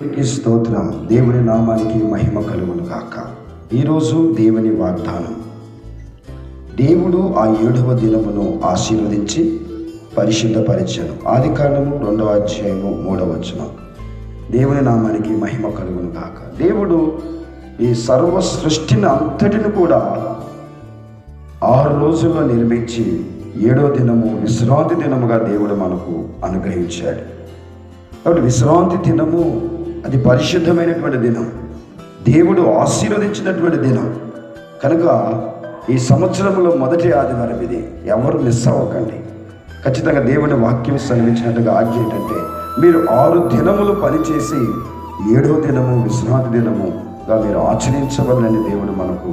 స్తోత్రం. దేవుని నామానికి మహిమ కలుగును గాక. ఈరోజు దేవుని వాగ్దానం. దేవుడు ఆ 7వ దినమును ఆశీర్వదించి పరిశుద్ధపరిచెను. ఆదికాండము 2వ అధ్యాయము 3వ వచనం. దేవుని నామానికి మహిమ కలుగును గాక. దేవుడు ఈ సర్వ సృష్టిని అంతటిని కూడా 6 రోజుల్లో నిర్మించి 7వ దినము విశ్రాంతి దినముగా దేవుడు మనకు అనుగ్రహించాడు. కాబట్టి విశ్రాంతి దినము అది పరిశుద్ధమైనటువంటి దినం, దేవుడు ఆశీర్వదించినటువంటి దినం కనుక ఈ సంవత్సరంలో మొదటి ఆదివారం ఇది. ఎవరు మిస్ అవ్వకండి. ఖచ్చితంగా దేవుని వాక్యం సెలవించినట్టుగా ఆజ్ఞ ఏంటంటే మీరు 6 దినములు పనిచేసి 7వ దినము విశ్రాంతి దినముగా మీరు ఆచరించవాలని దేవుడు మనకు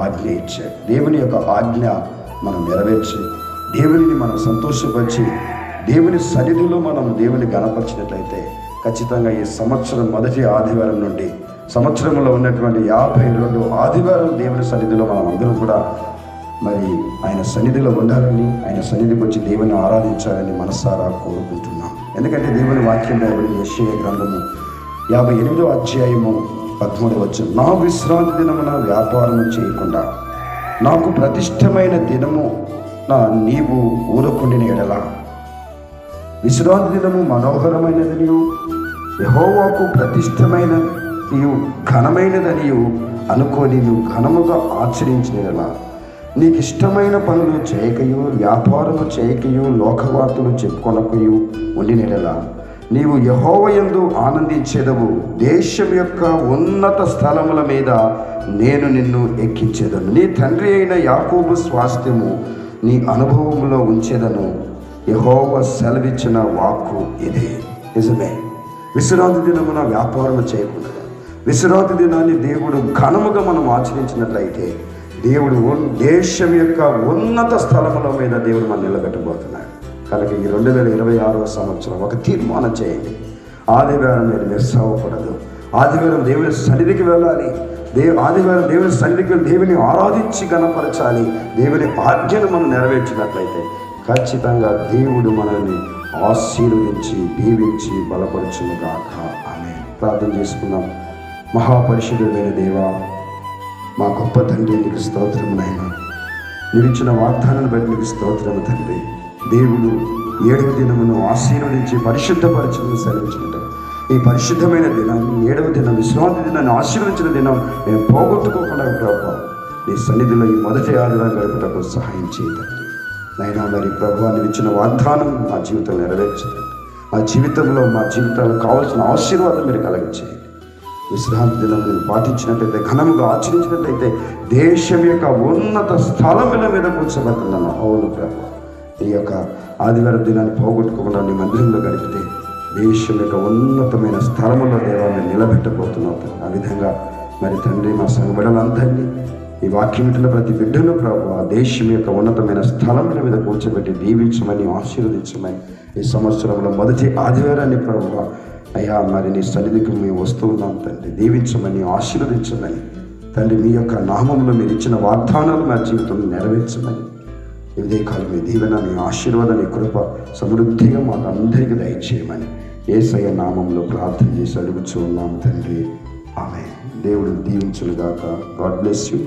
ఆజ్ఞ ఇచ్చాడు. దేవుని యొక్క ఆజ్ఞ మనం నెరవేర్చి దేవునిని మనం సంతోషపరిచి దేవుని సన్నిధిలో మనం దేవుని గణపరిచినట్లయితే ఖచ్చితంగా ఈ సంవత్సరం మొదటి ఆదివారం నుండి సంవత్సరంలో ఉన్నటువంటి 52 ఆదివారం దేవుని సన్నిధిలో మనం అందరం కూడా మరి ఆయన సన్నిధిలో ఉండాలని, ఆయన సన్నిధికి వచ్చి దేవుని ఆరాధించాలని మనసారా కోరుకుంటున్నాం. ఎందుకంటే దేవుని వాక్యం రాయబడిన యెషయా గ్రంథము 58వ అధ్యాయము 13వ వచనం. నా విశ్రాంతి దినమున వ్యాపారం చేయకుండా నాకు ప్రతిష్టమైన దినము నీవు ఊరకుండిన ఎడల విశ్రాంతి దినము మనోహరమైనదనియు యెహోవాకు ప్రతిష్టమైనదియు ఘనమైనదనియు అనుకోని నువ్వు ఘనముగా ఆచరించినలా నీకు ఇష్టమైన పనులు చేయకయు వ్యాపారము చేయకయు లోకవార్తలు చెప్పుకొనకయు ఉండినలా నీవు యెహోవా యందు ఆనందించేదవు. దేశం యొక్క ఉన్నత స్థలముల మీద నేను నిన్ను ఎక్కించేదను. నీ తండ్రి అయిన యాకోబు స్వాస్థ్యము నీ అనుభవంలో ఉంచేదను. యెహోవా సెలవిచ్చిన వాక్కు ఇదే. నిజమే. విశ్రాంతి దినమున వ్యాపారం చేయకుండా విశ్రాంతి దినాన్ని దేవుడు ఘనముగా మనం ఆచరించినట్లయితే దేవుడు దేశం యొక్క ఉన్నత స్థలముల మీద దేవుడు మనం నిలబెట్టబోతున్నాడు. కనుక ఈ 2026వ సంవత్సరం ఒక తీర్మానం చేయండి. ఆదివారం మీరు మిస్ అవ్వకూడదు. ఆదివారం దేవుని సన్నిధికి వెళ్ళాలి. ఆదివారం దేవుని సన్నిధికి వెళ్ళి దేవుని ఆరాధించి గణపరచాలి. దేవుని ఆజ్ఞను మనం నెరవేర్చినట్లయితే ఖచ్చితంగా దేవుడు మనల్ని ఆశీర్వదించి దీవించి బలపరచును గాక. ఆమేన్. ప్రార్థన చేసుకుందాం. మహాపరిశుద్ధుడైన దేవా, మా గొప్ప తండ్రి, నీకు స్తోత్రము నాయనా. నీవు ఇచ్చిన వాగ్దానాన్ని బట్టి నీకు స్తోత్రము తండ్రి. దేవుడు 7వ దినమును ఆశీర్వదించి పరిశుద్ధపరచును సెలవించినట్టు ఈ పరిశుద్ధమైన దినాన్ని 7వ దినం విశ్రాంతి దినాన్ని ఆశీర్వదించిన దినం మేము పోగొట్టుకోకుండా ప్రభావ నీ సన్నిధిలో ఈ మొదటి ఆదివారం గడుపుటకు సహాయం చేయదండి నైనా. మరి ప్రభువా, నీవు ఇచ్చిన వాగ్దానం మా జీవితంలో నెరవేర్చండి. మా జీవితాలకు కావాల్సిన ఆశీర్వాదం మీరు కలిగించేయండి. విశ్రాంతి దినం మీరు పాటించినట్లయితే ఘనముగా ఆచరించినట్లయితే దేశం యొక్క ఉన్నత స్థలముల మీద కూర్చోబడుతున్నాను. అవును ప్రభువా, ఈ యొక్క ఆదివారం దినాన్ని పోగొట్టుకోకుండా నీ మందిరంలో గడిపితే దేశం యొక్క ఉన్నతమైన స్థలములో దేవాన్ని నిలబెట్టబోతున్నావు. ఆ విధంగా మరి తండ్రి, మా సంఘబిడ్డలందరినీ ఈ వాక్యం వింటున్న ప్రతి బిడ్డను ప్రభువా దేశం యొక్క ఉన్నతమైన స్థలముల మీద కూర్చోబెట్టి దీవించమని ఆశీర్వదించమని ఈ సంవత్సరంలో మొదటి ఆదివారాన్ని ప్రభువా అయ్యా మరి నీ సన్నిధికి మేము వస్తూ ఉన్నాం తండ్రి. దీవించమని ఆశీర్వదించమని తండ్రి, మీ యొక్క నామంలో మీరు ఇచ్చిన వాగ్దానాలు మా జీవితంలో నెరవేర్చమని ఇదే కాలం మీ దీవెన, మీ ఆశీర్వాదం, మీ కృప సమృద్ధిగా మాకు అందరికీ దయచేయమని యేసయ్య నామంలో ప్రార్థన చేసి అడుగుచూ ఉన్నాం తండ్రి. ఆమేన్. దేవుడు దీవించును గాక. God bless you.